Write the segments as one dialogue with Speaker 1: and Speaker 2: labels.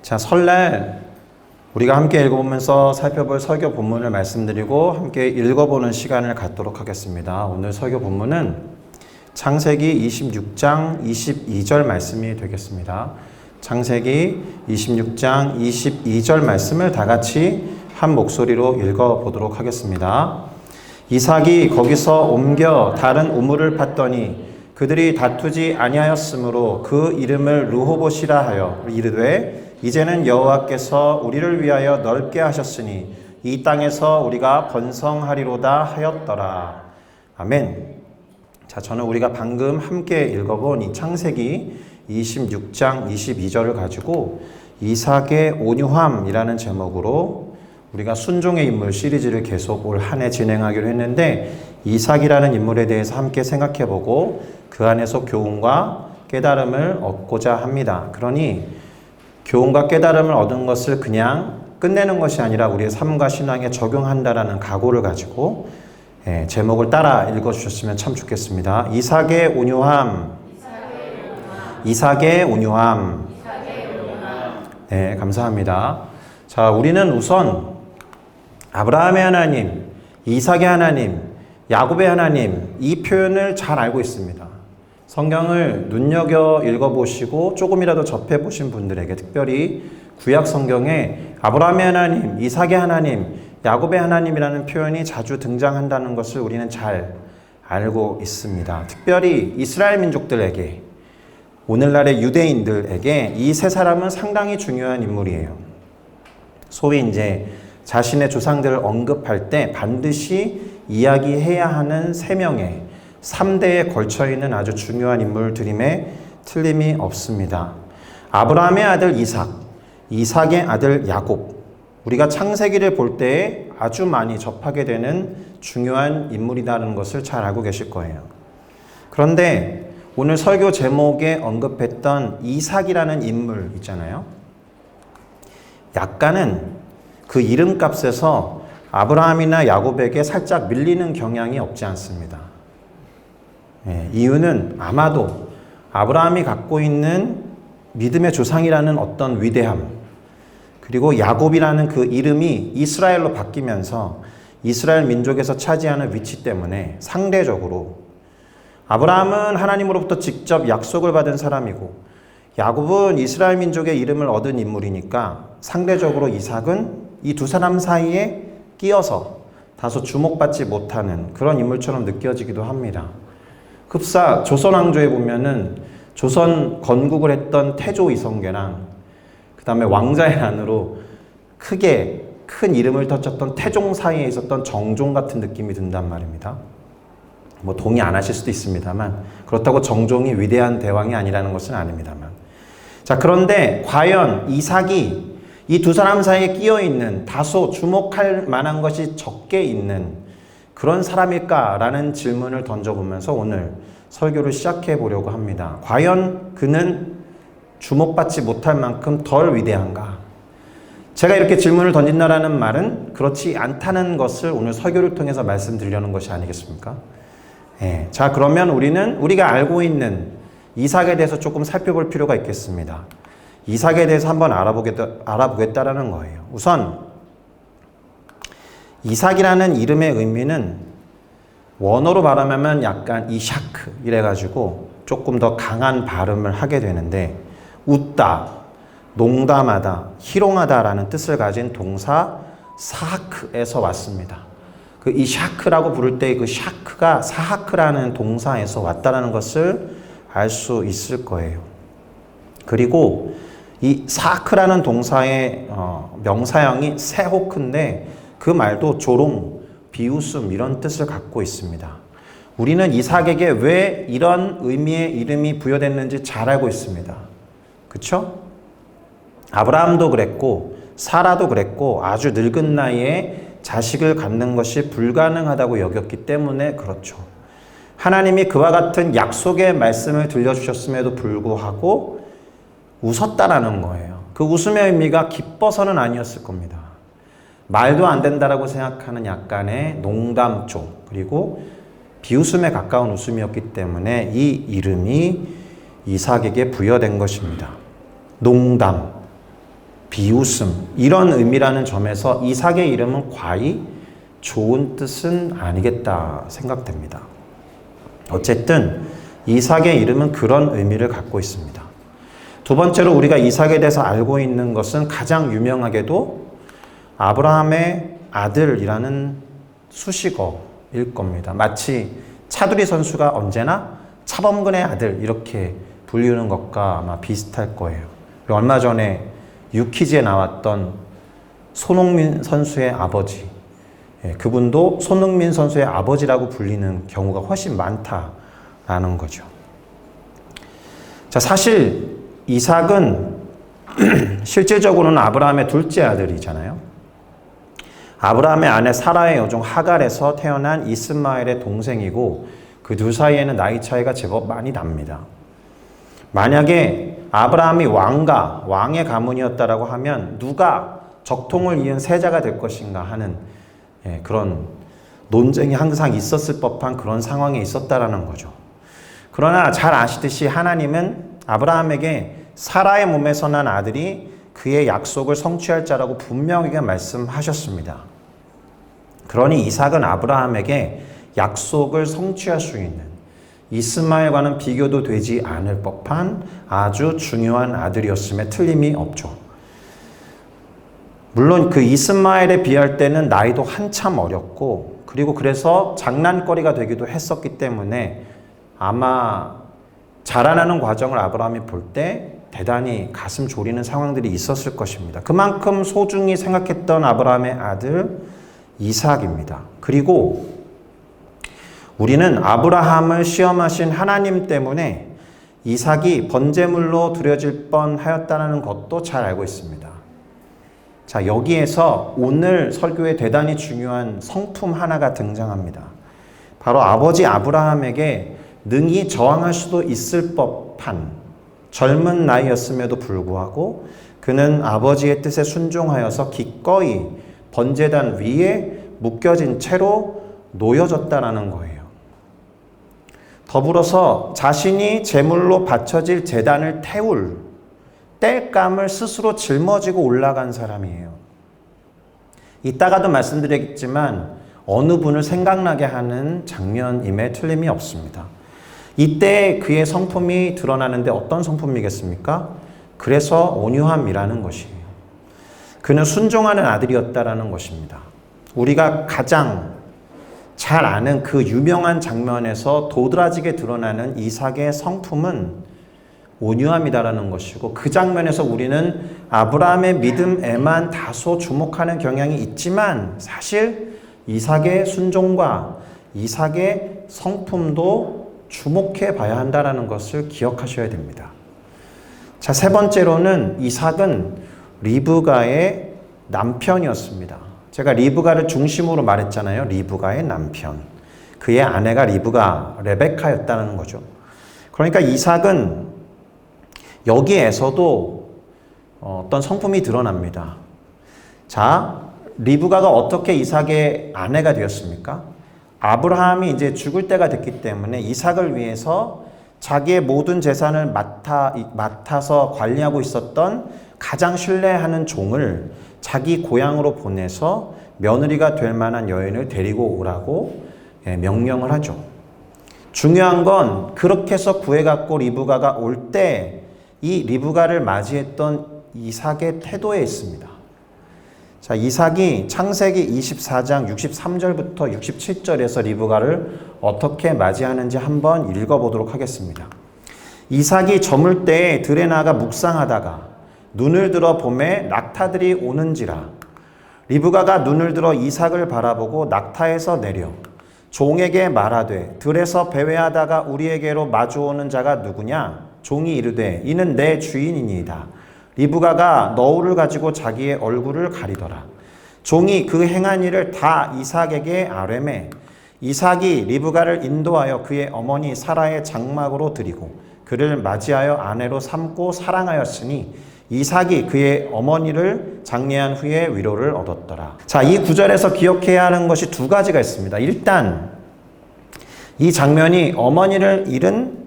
Speaker 1: 자, 설날 우리가 함께 읽어보면서 살펴볼 설교 본문을 말씀드리고 함께 읽어보는 시간을 갖도록 하겠습니다. 오늘 설교 본문은 창세기 26장 22절 말씀이 되겠습니다. 창세기 26장 22절 말씀을 다 같이 한 목소리로 읽어보도록 하겠습니다. 이삭이 거기서 옮겨 다른 우물을 팠더니 그들이 다투지 아니하였으므로 그 이름을 르호봇이라 하여 이르되 이제는 여호와께서 우리를 위하여 넓게 하셨으니 이 땅에서 우리가 번성하리로다 하였더라. 아멘. 자, 저는 우리가 방금 함께 읽어본 이 창세기 26장 22절을 가지고 이삭의 온유함이라는 제목으로 우리가 순종의 인물 시리즈를 계속 올 한 해 진행하기로 했는데, 이삭이라는 인물에 대해서 함께 생각해보고 그 안에서 교훈과 깨달음을 얻고자 합니다. 그러니 교훈과 깨달음을 얻은 것을 그냥 끝내는 것이 아니라 우리의 삶과 신앙에 적용한다라는 각오를 가지고 제목을 따라 읽어주셨으면 참 좋겠습니다. 이삭의 온유함. 이삭의 온유함. 네, 감사합니다. 자, 우리는 우선 아브라함의 하나님, 이삭의 하나님, 야곱의 하나님, 이 표현을 잘 알고 있습니다. 성경을 눈여겨 읽어보시고 조금이라도 접해보신 분들에게, 특별히 구약 성경에 아브라함의 하나님, 이삭의 하나님, 야곱의 하나님이라는 표현이 자주 등장한다는 것을 우리는 잘 알고 있습니다. 특별히 이스라엘 민족들에게, 오늘날의 유대인들에게 이 세 사람은 상당히 중요한 인물이에요. 소위 이제 자신의 조상들을 언급할 때 반드시 이야기해야 하는 세 명의 3대에 걸쳐있는 아주 중요한 인물들임에 틀림이 없습니다. 아브라함의 아들 이삭, 이삭의 아들 야곱, 우리가 창세기를 볼 때 아주 많이 접하게 되는 중요한 인물이라는 것을 잘 알고 계실 거예요. 그런데 오늘 설교 제목에 언급했던 이삭이라는 인물 있잖아요. 약간은 그 이름값에서 아브라함이나 야곱에게 살짝 밀리는 경향이 없지 않습니다. 이유는 아마도 아브라함이 갖고 있는 믿음의 조상이라는 어떤 위대함, 그리고 야곱이라는 그 이름이 이스라엘로 바뀌면서 이스라엘 민족에서 차지하는 위치 때문에 상대적으로 아브라함은 하나님으로부터 직접 약속을 받은 사람이고 야곱은 이스라엘 민족의 이름을 얻은 인물이니까 상대적으로 이삭은 이 두 사람 사이에 끼어서 다소 주목받지 못하는 그런 인물처럼 느껴지기도 합니다. 흡사 조선 왕조에 보면은 조선 건국을 했던 태조 이성계랑 그 다음에 왕자의 난으로 크게 큰 이름을 터쳤던 태종 사이에 있었던 정종 같은 느낌이 든단 말입니다. 뭐 동의 안 하실 수도 있습니다만, 그렇다고 정종이 위대한 대왕이 아니라는 것은 아닙니다만. 자, 그런데 과연 이삭이 이 두 사람 사이에 끼어 있는, 다소 주목할 만한 것이 적게 있는 그런 사람일까라는 질문을 던져보면서 오늘 설교를 시작해 보려고 합니다. 과연 그는 주목받지 못할 만큼 덜 위대한가? 제가 이렇게 질문을 던진다라는 말은 그렇지 않다는 것을 오늘 설교를 통해서 말씀드리려는 것이 아니겠습니까? 자, 그러면 우리가 알고 있는 이삭에 대해서 조금 살펴볼 필요가 있겠습니다. 이삭에 대해서 한번 알아보겠다라는 거예요. 우선 이삭이라는 이름의 의미는 원어로 말하면 약간 이샤크 이래가지고 조금 더 강한 발음을 하게 되는데, 웃다, 농담하다, 희롱하다라는 뜻을 가진 동사 사하크에서 왔습니다. 그 이샤크라고 부를 때 그 샤크가 사하크라는 동사에서 왔다라는 것을 알 수 있을 거예요. 그리고 이 사하크라는 동사의 명사형이 세호크인데 그 말도 조롱, 비웃음 이런 뜻을 갖고 있습니다. 우리는 이삭에게 왜 이런 의미의 이름이 부여됐는지 잘 알고 있습니다. 그렇죠? 아브라함도 그랬고 사라도 그랬고 아주 늙은 나이에 자식을 갖는 것이 불가능하다고 여겼기 때문에 그렇죠. 하나님이 그와 같은 약속의 말씀을 들려주셨음에도 불구하고 웃었다라는 거예요. 그 웃음의 의미가 기뻐서는 아니었을 겁니다. 말도 안 된다라고 생각하는 약간의 농담 쪽, 그리고 비웃음에 가까운 웃음이었기 때문에 이 이름이 이삭에게 부여된 것입니다. 농담. 비웃음 이런 의미라는 점에서 이삭의 이름은 과히 좋은 뜻은 아니겠다 생각됩니다. 어쨌든 이삭의 이름은 그런 의미를 갖고 있습니다. 두 번째로 우리가 이삭에 대해서 알고 있는 것은 가장 유명하게도 아브라함의 아들이라는 수식어일 겁니다. 마치 차두리 선수가 언제나 차범근의 아들 이렇게 불리는 것과 아마 비슷할 거예요. 그리고 얼마 전에 유키즈에 나왔던 손흥민 선수의 아버지, 그분도 손흥민 선수의 아버지라고 불리는 경우가 훨씬 많다라는 거죠. 자, 사실 이삭은 실질적으로는 아브라함의 둘째 아들이잖아요. 아브라함의 아내 사라의 여종 하갈에서 태어난 이스마엘의 동생이고 그 둘 사이에는 나이 차이가 제법 많이 납니다. 만약에 아브라함이 왕의 가문이었다라고 하면 누가 적통을 이은 세자가 될 것인가 하는 그런 논쟁이 항상 있었을 법한 그런 상황에 있었다라는 거죠. 그러나 잘 아시듯이 하나님은 아브라함에게 사라의 몸에서 난 아들이 그의 약속을 성취할 자라고 분명하게 말씀하셨습니다. 그러니 이삭은 아브라함에게 약속을 성취할 수 있는 이스마엘과는 비교도 되지 않을 법한 아주 중요한 아들이었음에 틀림이 없죠. 물론 그 이스마엘에 비할 때는 나이도 한참 어렸고 그리고 그래서 장난거리가 되기도 했었기 때문에 아마 자라나는 과정을 아브라함이 볼 때 대단히 가슴 졸이는 상황들이 있었을 것입니다. 그만큼 소중히 생각했던 아브라함의 아들 이삭입니다. 그리고 우리는 아브라함을 시험하신 하나님 때문에 이삭이 번제물로 드려질 뻔하였다는 것도 잘 알고 있습니다. 자, 여기에서 오늘 설교에 대단히 중요한 성품 하나가 등장합니다. 바로 아버지 아브라함에게 능히 저항할 수도 있을 법한 젊은 나이였음에도 불구하고 그는 아버지의 뜻에 순종하여서 기꺼이 번제단 위에 묶여진 채로 놓여졌다라는 거예요. 더불어서 자신이 제물로 바쳐질 제단을 태울 땔감을 스스로 짊어지고 올라간 사람이에요. 이따가도 말씀드리겠지만 어느 분을 생각나게 하는 장면임에 틀림이 없습니다. 이때 그의 성품이 드러나는데 어떤 성품이겠습니까? 그래서 온유함이라는 것이에요. 그는 순종하는 아들이었다라는 것입니다. 우리가 가장 잘 아는 그 유명한 장면에서 도드라지게 드러나는 이삭의 성품은 온유함이다라는 것이고 그 장면에서 우리는 아브라함의 믿음에만 다소 주목하는 경향이 있지만 사실 이삭의 순종과 이삭의 성품도 주목해 봐야 한다는 것을 기억하셔야 됩니다. 자, 세 번째로는 이삭은 리브가의 남편이었습니다. 제가 리브가를 중심으로 말했잖아요. 리브가의 남편. 그의 아내가 리브가 레베카였다는 거죠. 그러니까 이삭은 여기에서도 어떤 성품이 드러납니다. 자, 리브가가 어떻게 이삭의 아내가 되었습니까? 아브라함이 이제 죽을 때가 됐기 때문에 이삭을 위해서 자기의 모든 재산을 맡아서 관리하고 있었던 가장 신뢰하는 종을 자기 고향으로 보내서 며느리가 될 만한 여인을 데리고 오라고 명령을 하죠. 중요한 건 그렇게 해서 구해갖고 리브가가 올 때 이 리브가를 맞이했던 이삭의 태도에 있습니다. 자, 이삭이 창세기 24장 63절부터 67절에서 리브가를 어떻게 맞이하는지 한번 읽어보도록 하겠습니다. 이삭이 저물 때에 들에 나가 묵상하다가 눈을 들어 보매 낙타들이 오는지라 리브가가 눈을 들어 이삭을 바라보고 낙타에서 내려 종에게 말하되 들에서 배회하다가 우리에게로 마주오는 자가 누구냐? 종이 이르되 이는 내 주인이니이다. 리브가가 너울을 가지고 자기의 얼굴을 가리더라. 종이 그 행한 일을 다 이삭에게 아뢰매 이삭이 리브가를 인도하여 그의 어머니 사라의 장막으로 드리고 그를 맞이하여 아내로 삼고 사랑하였으니 이삭이 그의 어머니를 장례한 후에 위로를 얻었더라. 자, 이 구절에서 기억해야 하는 것이 두 가지가 있습니다. 일단 이 장면이 어머니를 잃은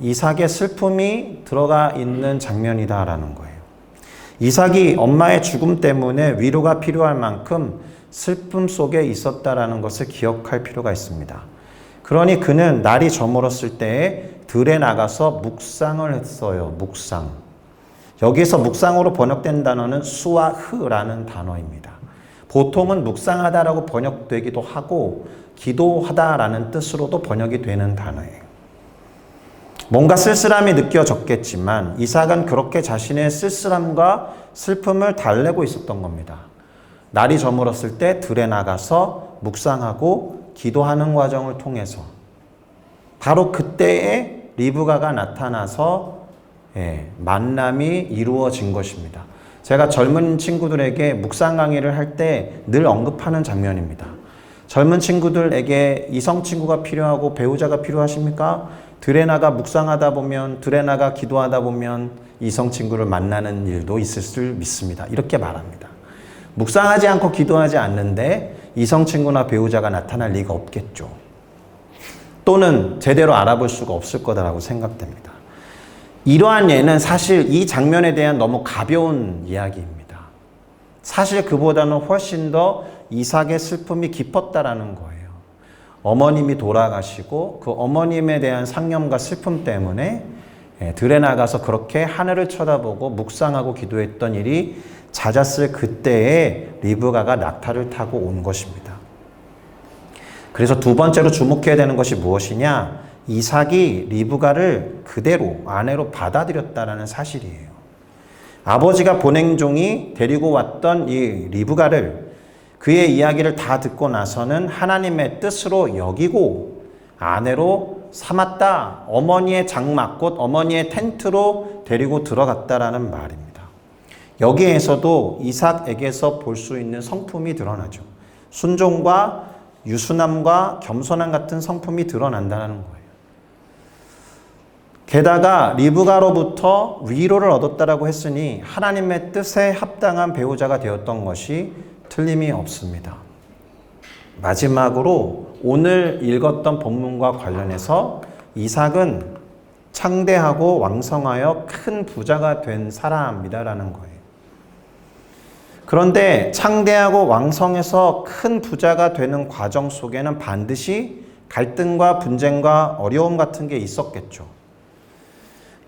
Speaker 1: 이삭의 슬픔이 들어가 있는 장면이다라는 거예요. 이삭이 엄마의 죽음 때문에 위로가 필요할 만큼 슬픔 속에 있었다라는 것을 기억할 필요가 있습니다. 그러니 그는 날이 저물었을 때에 들에 나가서 묵상을 했어요. 묵상. 여기서 묵상으로 번역된 단어는 수아흐라는 단어입니다. 보통은 묵상하다라고 번역되기도 하고 기도하다라는 뜻으로도 번역이 되는 단어예요. 뭔가 쓸쓸함이 느껴졌겠지만 이삭은 그렇게 자신의 쓸쓸함과 슬픔을 달래고 있었던 겁니다. 날이 저물었을 때 들에 나가서 묵상하고 기도하는 과정을 통해서 바로 그때에 리브가가 나타나서 만남이 이루어진 것입니다. 제가 젊은 친구들에게 묵상 강의를 할 때 늘 언급하는 장면입니다. 젊은 친구들에게 이성 친구가 필요하고 배우자가 필요하십니까? 들에 나가 묵상하다 보면, 들에 나가 기도하다 보면 이성 친구를 만나는 일도 있을 줄 믿습니다. 이렇게 말합니다. 묵상하지 않고 기도하지 않는데 이성 친구나 배우자가 나타날 리가 없겠죠. 또는 제대로 알아볼 수가 없을 거다라고 생각됩니다. 이러한 예는 사실 이 장면에 대한 너무 가벼운 이야기입니다. 사실 그보다는 훨씬 더 이삭의 슬픔이 깊었다라는 거예요. 어머님이 돌아가시고 그 어머님에 대한 상념과 슬픔 때문에 들에 나가서 그렇게 하늘을 쳐다보고 묵상하고 기도했던 일이 잦았을 그때에 리브가가 낙타를 타고 온 것입니다. 그래서 두 번째로 주목해야 되는 것이 무엇이냐? 이삭이 리브가를 그대로 아내로 받아들였다는 사실이에요. 아버지가 보낸 종이 데리고 왔던 이 리브가를 그의 이야기를 다 듣고 나서는 하나님의 뜻으로 여기고 아내로 삼았다. 어머니의 장막, 곧 어머니의 텐트로 데리고 들어갔다라는 말입니다. 여기에서도 이삭에게서 볼 수 있는 성품이 드러나죠. 순종과 유순함과 겸손함 같은 성품이 드러난다는 거예요. 게다가 리브가로부터 위로를 얻었다라고 했으니 하나님의 뜻에 합당한 배우자가 되었던 것이 틀림이 없습니다. 마지막으로 오늘 읽었던 본문과 관련해서 이삭은 창대하고 왕성하여 큰 부자가 된 사람이다라는 거예요. 그런데 창대하고 왕성해서 큰 부자가 되는 과정 속에는 반드시 갈등과 분쟁과 어려움 같은 게 있었겠죠.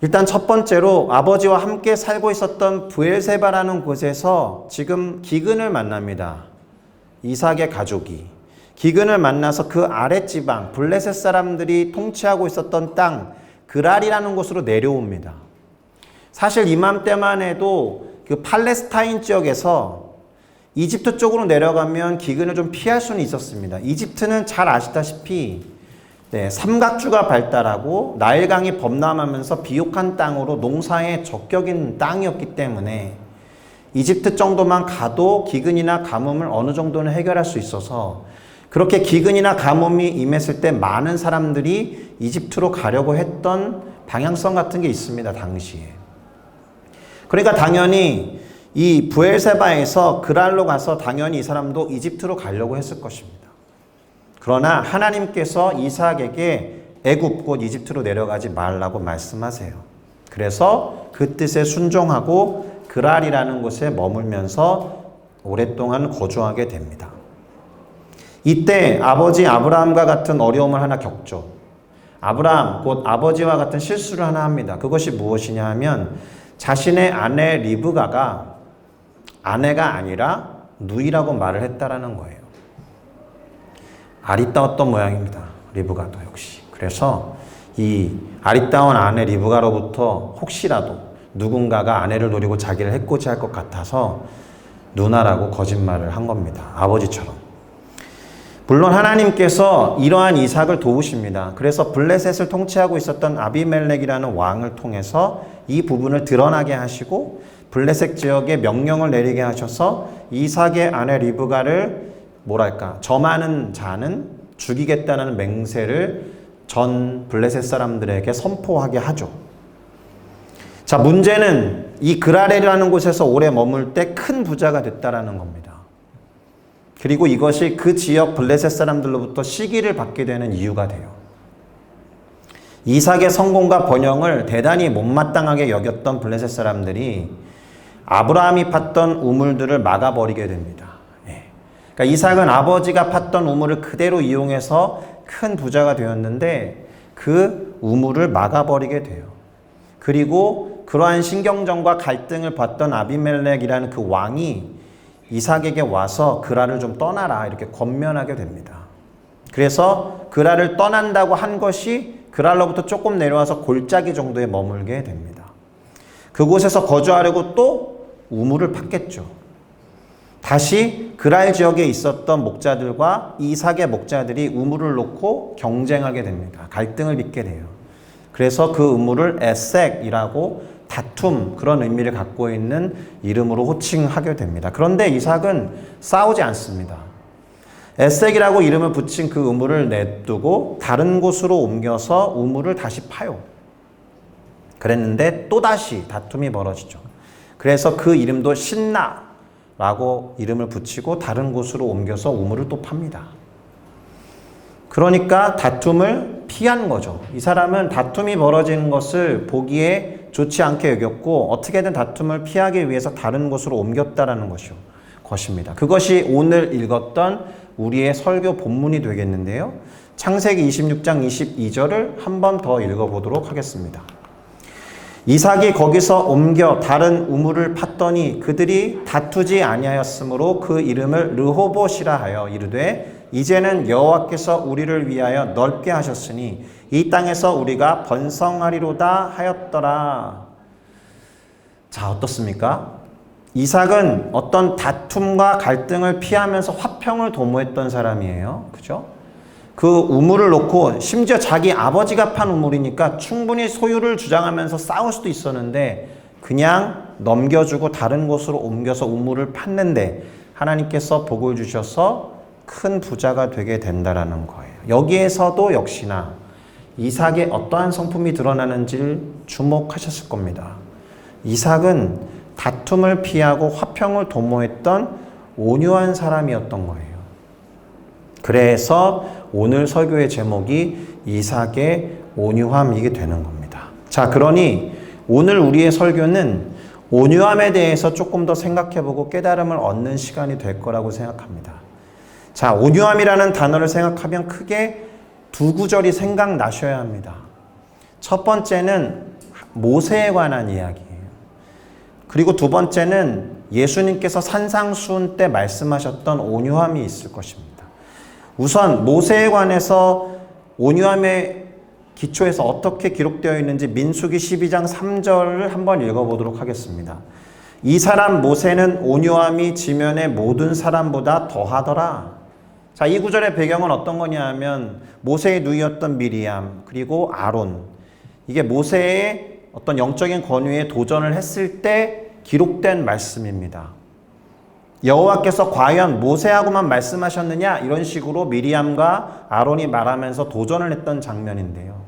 Speaker 1: 일단 첫 번째로 아버지와 함께 살고 있었던 브엘세바라는 곳에서 지금 기근을 만납니다. 이삭의 가족이. 기근을 만나서 그 아랫지방 블레셋 사람들이 통치하고 있었던 땅 그랄이라는 곳으로 내려옵니다. 사실 이맘때만 해도 그 팔레스타인 지역에서 이집트 쪽으로 내려가면 기근을 좀 피할 수는 있었습니다. 이집트는 잘 아시다시피 삼각주가 발달하고 나일강이 범람하면서 비옥한 땅으로 농사에 적격인 땅이었기 때문에 이집트 정도만 가도 기근이나 가뭄을 어느 정도는 해결할 수 있어서 그렇게 기근이나 가뭄이 임했을 때 많은 사람들이 이집트로 가려고 했던 방향성 같은 게 있습니다. 당시에. 그러니까 당연히 이 브엘세바에서 그랄로 가서 당연히 이 사람도 이집트로 가려고 했을 것입니다. 그러나 하나님께서 이삭에게 애굽 곧 이집트로 내려가지 말라고 말씀하세요. 그래서 그 뜻에 순종하고 그랄이라는 곳에 머물면서 오랫동안 거주하게 됩니다. 이때 아버지 아브라함과 같은 어려움을 하나 겪죠. 아브라함 곧 아버지와 같은 실수를 하나 합니다. 그것이 무엇이냐 하면 자신의 아내 리브가가 아내가 아니라 누이라고 말을 했다라는 거예요. 아리따웠던 모양입니다. 리브가도 역시. 그래서 이 아리따운 아내 리브가로부터 혹시라도 누군가가 아내를 노리고 자기를 해코지할 것 같아서 누나라고 거짓말을 한 겁니다. 아버지처럼. 물론 하나님께서 이러한 이삭을 도우십니다. 그래서 블레셋을 통치하고 있었던 아비멜렉이라는 왕을 통해서 이 부분을 드러나게 하시고 블레셋 지역에 명령을 내리게 하셔서 이삭의 아내 리브가를 점하는 자는 죽이겠다는 맹세를 전 블레셋 사람들에게 선포하게 하죠. 자, 문제는 이 그랄이라는 곳에서 오래 머물 때 큰 부자가 됐다라는 겁니다. 그리고 이것이 그 지역 블레셋 사람들로부터 시기를 받게 되는 이유가 돼요. 이삭의 성공과 번영을 대단히 못마땅하게 여겼던 블레셋 사람들이 아브라함이 팠던 우물들을 막아버리게 됩니다. 그러니까 이삭은 아버지가 팠던 우물을 그대로 이용해서 큰 부자가 되었는데 그 우물을 막아버리게 돼요. 그리고 그러한 신경전과 갈등을 봤던 아비멜렉이라는 그 왕이 이삭에게 와서 그랄을 좀 떠나라 이렇게 권면하게 됩니다. 그래서 그랄을 떠난다고 한 것이 그랄로부터 조금 내려와서 골짜기 정도에 머물게 됩니다. 그곳에서 거주하려고 또 우물을 팠겠죠. 다시 그랄 지역에 있었던 목자들과 이삭의 목자들이 우물을 놓고 경쟁하게 됩니다. 갈등을 빚게 돼요. 그래서 그 우물을 에색이라고 다툼 그런 의미를 갖고 있는 이름으로 호칭하게 됩니다. 그런데 이삭은 싸우지 않습니다. 에색이라고 이름을 붙인 그 우물을 냅두고 다른 곳으로 옮겨서 우물을 다시 파요. 그랬는데 또다시 다툼이 벌어지죠. 그래서 그 이름도 신나라고 이름을 붙이고 다른 곳으로 옮겨서 우물을 또 팝니다. 그러니까 다툼을 피한 거죠. 이 사람은 다툼이 벌어지는 것을 보기에 좋지 않게 여겼고 어떻게든 다툼을 피하기 위해서 다른 곳으로 옮겼다라는 것입니다. 그것이 오늘 읽었던 우리의 설교 본문이 되겠는데요. 창세기 26장 22절을 한 번 더 읽어보도록 하겠습니다. 이삭이 거기서 옮겨 다른 우물을 팠더니 그들이 다투지 아니하였으므로 그 이름을 르호봇이라 하여 이르되 이제는 여호와께서 우리를 위하여 넓게 하셨으니 이 땅에서 우리가 번성하리로다 하였더라. 자, 어떻습니까? 이삭은 어떤 다툼과 갈등을 피하면서 화평을 도모했던 사람이에요. 그죠? 그 우물을 놓고 심지어 자기 아버지가 판 우물이니까 충분히 소유를 주장하면서 싸울 수도 있었는데 그냥 넘겨주고 다른 곳으로 옮겨서 우물을 팠는데 하나님께서 복을 주셔서 큰 부자가 되게 된다라는 거예요. 여기에서도 역시나 이삭의 어떠한 성품이 드러나는지를 주목하셨을 겁니다. 이삭은 다툼을 피하고 화평을 도모했던 온유한 사람이었던 거예요. 그래서 오늘 설교의 제목이 이삭의 온유함이게 되는 겁니다. 자, 그러니 오늘 우리의 설교는 온유함에 대해서 조금 더 생각해보고 깨달음을 얻는 시간이 될 거라고 생각합니다. 자, 온유함이라는 단어를 생각하면 크게 두 구절이 생각나셔야 합니다. 첫 번째는 모세에 관한 이야기예요. 그리고 두 번째는 예수님께서 산상수훈 때 말씀하셨던 온유함이 있을 것입니다. 우선 모세에 관해서 온유함의 기초에서 어떻게 기록되어 있는지 민수기 12장 3절을 한번 읽어보도록 하겠습니다. 이 사람 모세는 온유함이 지면의 모든 사람보다 더하더라. 자, 이 구절의 배경은 어떤 거냐 하면 모세의 누이였던 미리암 그리고 아론, 이게 모세의 어떤 영적인 권위에 도전을 했을 때 기록된 말씀입니다. 여호와께서 과연 모세하고만 말씀하셨느냐 이런 식으로 미리암과 아론이 말하면서 도전을 했던 장면인데요.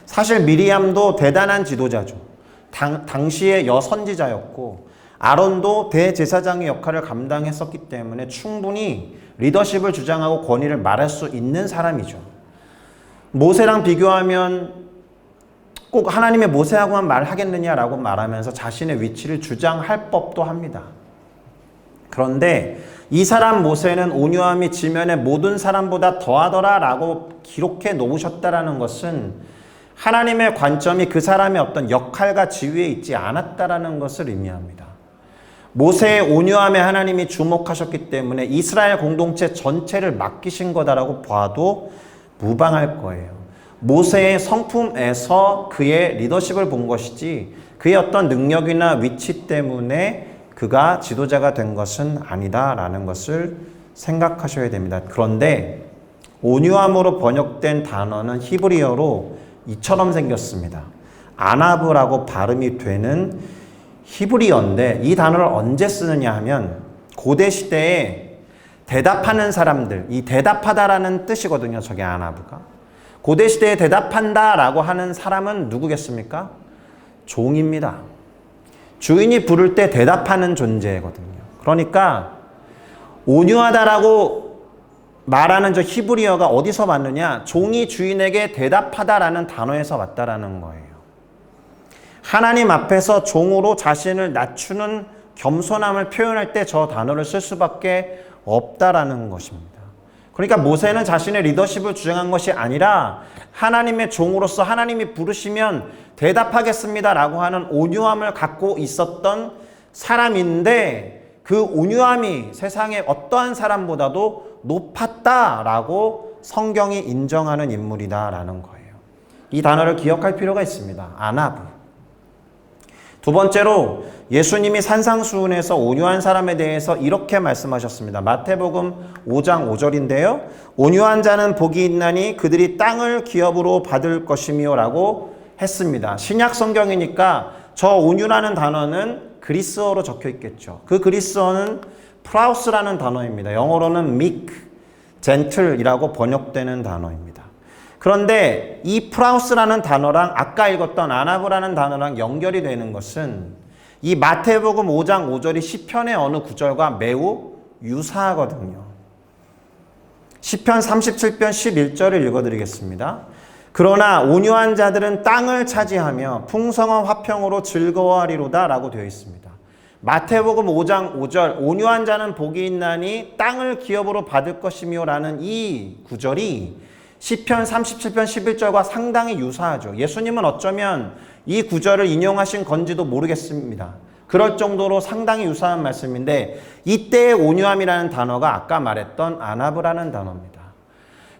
Speaker 1: 사실 미리암도 대단한 지도자죠. 당시의 여선지자였고 아론도 대제사장의 역할을 감당했었기 때문에 충분히 리더십을 주장하고 권위를 말할 수 있는 사람이죠. 모세랑 비교하면 꼭 하나님의 모세하고만 말하겠느냐라고 말하면서 자신의 위치를 주장할 법도 합니다. 그런데 이 사람 모세는 온유함이 지면의 모든 사람보다 더하더라 라고 기록해 놓으셨다라는 것은 하나님의 관점이 그 사람의 어떤 역할과 지위에 있지 않았다라는 것을 의미합니다. 모세의 온유함에 하나님이 주목하셨기 때문에 이스라엘 공동체 전체를 맡기신 거다라고 봐도 무방할 거예요. 모세의 성품에서 그의 리더십을 본 것이지 그의 어떤 능력이나 위치 때문에 그가 지도자가 된 것은 아니다라는 것을 생각하셔야 됩니다. 그런데 온유함으로 번역된 단어는 히브리어로 이처럼 생겼습니다. 아나브라고 발음이 되는 히브리어인데 이 단어를 언제 쓰느냐 하면 고대 시대에 대답하는 사람들, 이 대답하다라는 뜻이거든요. 저게 아나브가. 고대 시대에 대답한다라고 하는 사람은 누구겠습니까? 종입니다. 주인이 부를 때 대답하는 존재거든요. 그러니까 온유하다라고 말하는 저 히브리어가 어디서 왔느냐? 종이 주인에게 대답하다라는 단어에서 왔다라는 거예요. 하나님 앞에서 종으로 자신을 낮추는 겸손함을 표현할 때 저 단어를 쓸 수밖에 없다라는 것입니다. 그러니까 모세는 자신의 리더십을 주장한 것이 아니라 하나님의 종으로서 하나님이 부르시면 대답하겠습니다라고 하는 온유함을 갖고 있었던 사람인데 그 온유함이 세상의 어떠한 사람보다도 높았다라고 성경이 인정하는 인물이다라는 거예요. 이 단어를 기억할 필요가 있습니다. 아나브. 두 번째로 예수님이 산상수훈에서 온유한 사람에 대해서 이렇게 말씀하셨습니다. 마태복음 5장 5절인데요. 온유한 자는 복이 있나니 그들이 땅을 기업으로 받을 것이며 라고 했습니다. 신약 성경이니까 저 온유라는 단어는 그리스어로 적혀 있겠죠. 그 그리스어는 프라우스라는 단어입니다. 영어로는 meek, gentle이라고 번역되는 단어입니다. 그런데 이 프라우스라는 단어랑 아까 읽었던 아나브라는 단어랑 연결이 되는 것은 이 마태복음 5장 5절이 시편의 어느 구절과 매우 유사하거든요. 시편 37편 11절을 읽어드리겠습니다. 그러나 온유한 자들은 땅을 차지하며 풍성한 화평으로 즐거워하리로다 라고 되어 있습니다. 마태복음 5장 5절 온유한 자는 복이 있나니 땅을 기업으로 받을 것이며 라는 이 구절이 시편 37편 11절과 상당히 유사하죠. 예수님은 어쩌면 이 구절을 인용하신 건지도 모르겠습니다. 그럴 정도로 상당히 유사한 말씀인데 이때의 온유함이라는 단어가 아까 말했던 아나브라는 단어입니다.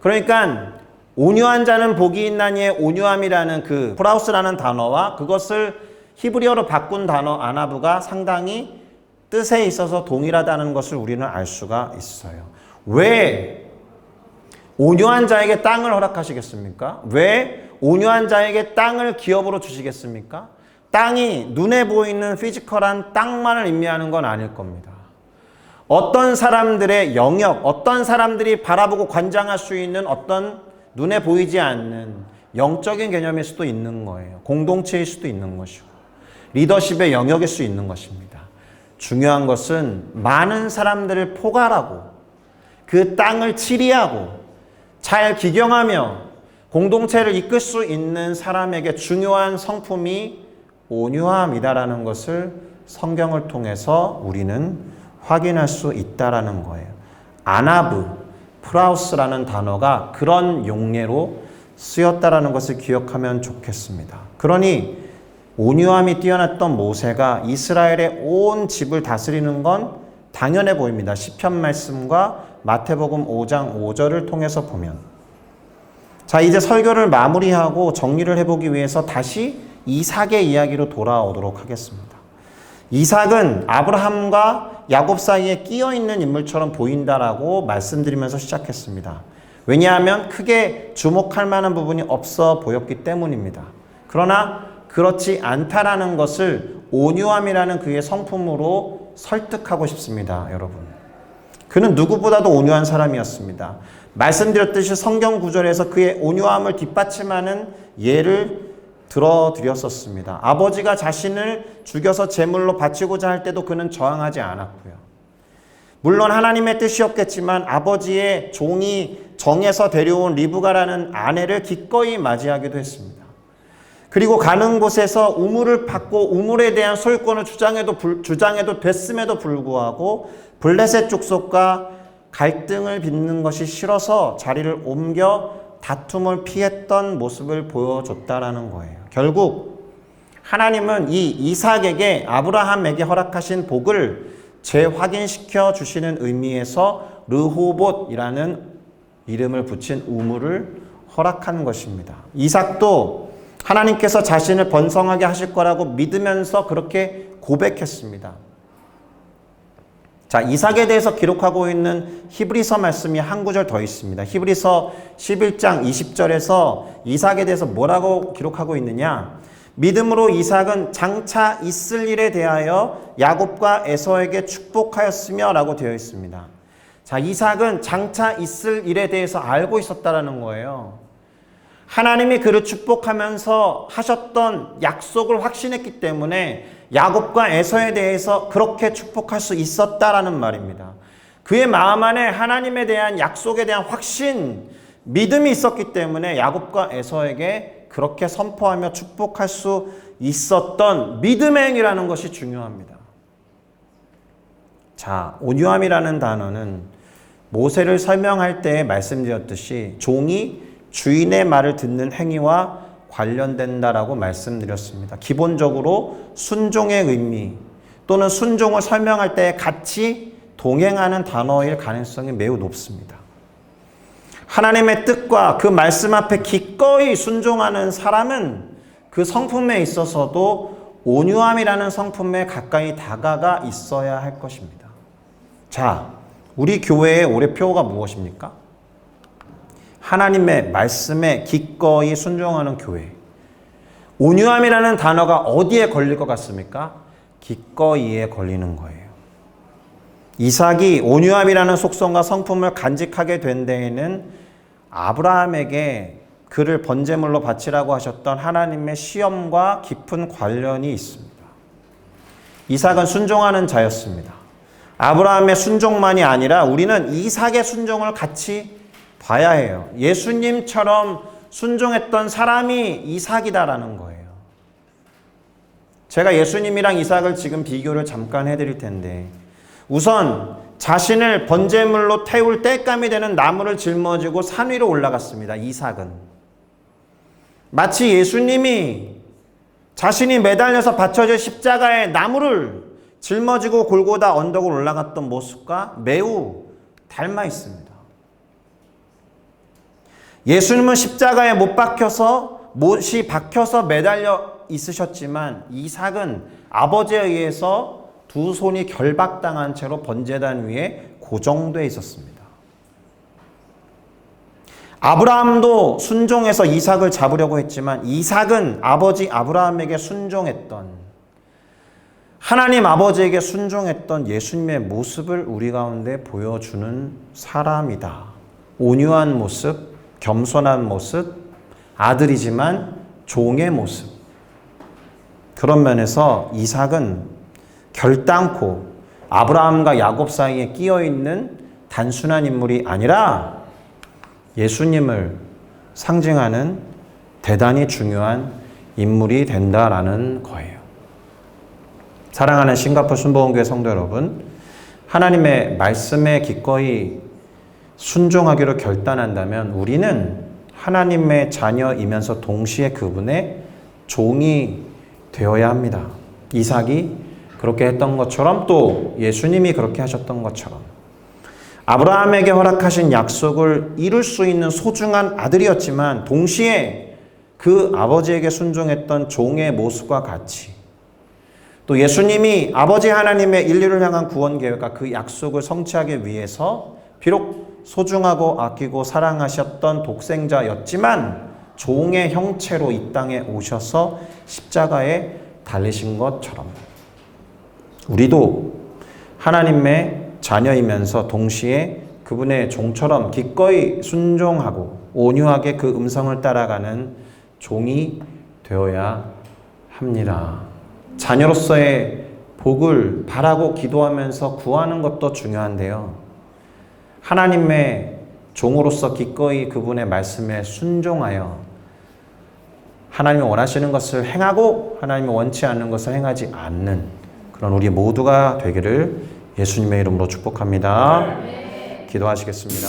Speaker 1: 그러니까 온유한 자는 복이 있나니의 온유함이라는 그 프라우스라는 단어와 그것을 히브리어로 바꾼 단어 아나브가 상당히 뜻에 있어서 동일하다는 것을 우리는 알 수가 있어요. 왜 온유한 자에게 땅을 허락하시겠습니까? 왜 온유한 자에게 땅을 기업으로 주시겠습니까? 땅이 눈에 보이는 피지컬한 땅만을 의미하는 건 아닐 겁니다. 어떤 사람들의 영역, 어떤 사람들이 바라보고 관장할 수 있는 어떤 눈에 보이지 않는 영적인 개념일 수도 있는 거예요. 공동체일 수도 있는 것이고 리더십의 영역일 수 있는 것입니다. 중요한 것은 많은 사람들을 포괄하고 그 땅을 치리하고 잘 기경하며 공동체를 이끌 수 있는 사람에게 중요한 성품이 온유함이다라는 것을 성경을 통해서 우리는 확인할 수 있다라는 거예요. 아나브, 프라우스라는 단어가 그런 용례로 쓰였다라는 것을 기억하면 좋겠습니다. 그러니 온유함이 뛰어났던 모세가 이스라엘의 온 집을 다스리는 건 당연해 보입니다. 시편 말씀과 마태복음 5장 5절을 통해서 보면. 자, 이제 설교를 마무리하고 정리를 해보기 위해서 다시 이삭의 이야기로 돌아오도록 하겠습니다. 이삭은 아브라함과 야곱 사이에 끼어있는 인물처럼 보인다라고 말씀드리면서 시작했습니다. 왜냐하면 크게 주목할 만한 부분이 없어 보였기 때문입니다. 그러나 그렇지 않다라는 것을 온유함이라는 그의 성품으로 설득하고 싶습니다, 여러분. 그는 누구보다도 온유한 사람이었습니다. 말씀드렸듯이 성경 구절에서 그의 온유함을 뒷받침하는 예를 들어드렸었습니다. 아버지가 자신을 죽여서 제물로 바치고자 할 때도 그는 저항하지 않았고요. 물론 하나님의 뜻이었겠지만 아버지의 종이 정에서 데려온 리브가라는 아내를 기꺼이 맞이하기도 했습니다. 그리고 가는 곳에서 우물을 받고 우물에 대한 소유권을 주장해도 됐음에도 불구하고 블레셋 족속과 갈등을 빚는 것이 싫어서 자리를 옮겨 다툼을 피했던 모습을 보여줬다라는 거예요. 결국 하나님은 이 이삭에게 아브라함에게 허락하신 복을 재확인시켜 주시는 의미에서 르호봇이라는 이름을 붙인 우물을 허락한 것입니다. 이삭도 하나님께서 자신을 번성하게 하실 거라고 믿으면서 그렇게 고백했습니다. 자, 이삭에 대해서 기록하고 있는 히브리서 말씀이 한 구절 더 있습니다. 히브리서 11장 20절에서 이삭에 대해서 뭐라고 기록하고 있느냐? 믿음으로 이삭은 장차 있을 일에 대하여 야곱과 에서에게 축복하였으며 라고 되어 있습니다. 자, 이삭은 장차 있을 일에 대해서 알고 있었다라는 거예요. 하나님이 그를 축복하면서 하셨던 약속을 확신했기 때문에 야곱과 에서에 대해서 그렇게 축복할 수 있었다라는 말입니다. 그의 마음 안에 하나님에 대한 약속에 대한 확신, 믿음이 있었기 때문에 야곱과 에서에게 그렇게 선포하며 축복할 수 있었던 믿음의 행위라는 것이 중요합니다. 자, 온유함이라는 단어는 모세를 설명할 때 말씀드렸듯이 종이 주인의 말을 듣는 행위와 관련된다라고 말씀드렸습니다. 기본적으로 순종의 의미 또는 순종을 설명할 때 같이 동행하는 단어일 가능성이 매우 높습니다. 하나님의 뜻과 그 말씀 앞에 기꺼이 순종하는 사람은 그 성품에 있어서도 온유함이라는 성품에 가까이 다가가 있어야 할 것입니다. 자, 우리 교회의 올해 표어가 무엇입니까? 하나님의 말씀에 기꺼이 순종하는 교회. 온유함이라는 단어가 어디에 걸릴 것 같습니까? 기꺼이에 걸리는 거예요. 이삭이 온유함이라는 속성과 성품을 간직하게 된 데에는 아브라함에게 그를 번제물로 바치라고 하셨던 하나님의 시험과 깊은 관련이 있습니다. 이삭은 순종하는 자였습니다. 아브라함의 순종만이 아니라 우리는 이삭의 순종을 같이 봐야 해요. 예수님처럼 순종했던 사람이 이삭이다라는 거예요. 제가 예수님이랑 이삭을 지금 비교를 잠깐 해드릴 텐데, 우선 자신을 번제물로 태울 땔감이 되는 나무를 짊어지고 산 위로 올라갔습니다. 이삭은 마치 예수님이 자신이 매달려서 받쳐질 십자가에 나무를 짊어지고 골고다 언덕을 올라갔던 모습과 매우 닮아 있습니다. 예수님은 십자가에 못이 박혀서 매달려 있으셨지만 이삭은 아버지에 의해서 두 손이 결박당한 채로 번제단 위에 고정되어 있었습니다. 아브라함도 순종해서 이삭을 잡으려고 했지만 이삭은 아버지 아브라함에게 순종했던, 하나님 아버지에게 순종했던 예수님의 모습을 우리 가운데 보여주는 사람이다. 온유한 모습, 겸손한 모습, 아들이지만 종의 모습. 그런 면에서 이삭은 결단코 아브라함과 야곱 사이에 끼어있는 단순한 인물이 아니라 예수님을 상징하는 대단히 중요한 인물이 된다라는 거예요. 사랑하는 싱가포르 순복음교회 성도 여러분, 하나님의 말씀에 기꺼이 순종하기로 결단한다면 우리는 하나님의 자녀이면서 동시에 그분의 종이 되어야 합니다. 이삭이 그렇게 했던 것처럼 또 예수님이 그렇게 하셨던 것처럼 아브라함에게 허락하신 약속을 이룰 수 있는 소중한 아들이었지만 동시에 그 아버지에게 순종했던 종의 모습과 같이 또 예수님이 아버지 하나님의 인류를 향한 구원 계획과 그 약속을 성취하기 위해서 비록 소중하고 아끼고 사랑하셨던 독생자였지만 종의 형체로 이 땅에 오셔서 십자가에 달리신 것처럼 우리도 하나님의 자녀이면서 동시에 그분의 종처럼 기꺼이 순종하고 온유하게 그 음성을 따라가는 종이 되어야 합니다. 자녀로서의 복을 바라고 기도하면서 구하는 것도 중요한데요. 하나님의 종으로서 기꺼이 그분의 말씀에 순종하여 하나님이 원하시는 것을 행하고 하나님이 원치 않는 것을 행하지 않는 그런 우리 모두가 되기를 예수님의 이름으로 축복합니다. 기도하시겠습니다.